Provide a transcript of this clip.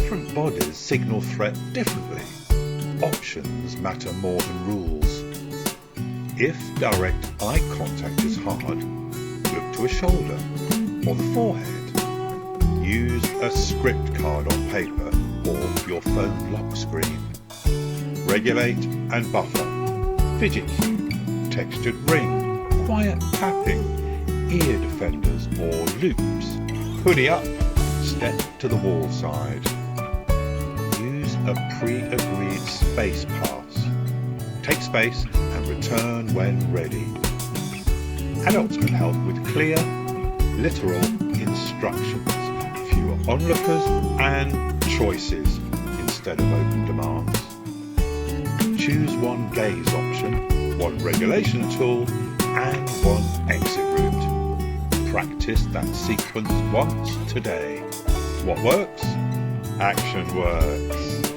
Different bodies signal threat differently. Options matter more than rules. If direct eye contact is hard, look to a shoulder or the forehead. Use a script card on paper or your phone lock screen. Regulate and buffer. Fidget cube, textured ring, quiet tapping, ear defenders or loops. Hoodie up, step to the wall side. Use a pre-agreed space pass. Take space and return when ready. Adults can help with clear, literal instructions, fewer onlookers and choices instead of open demands. Choose one gaze option, one regulation tool and one exit route. Practice that sequence once today. What works? Action works.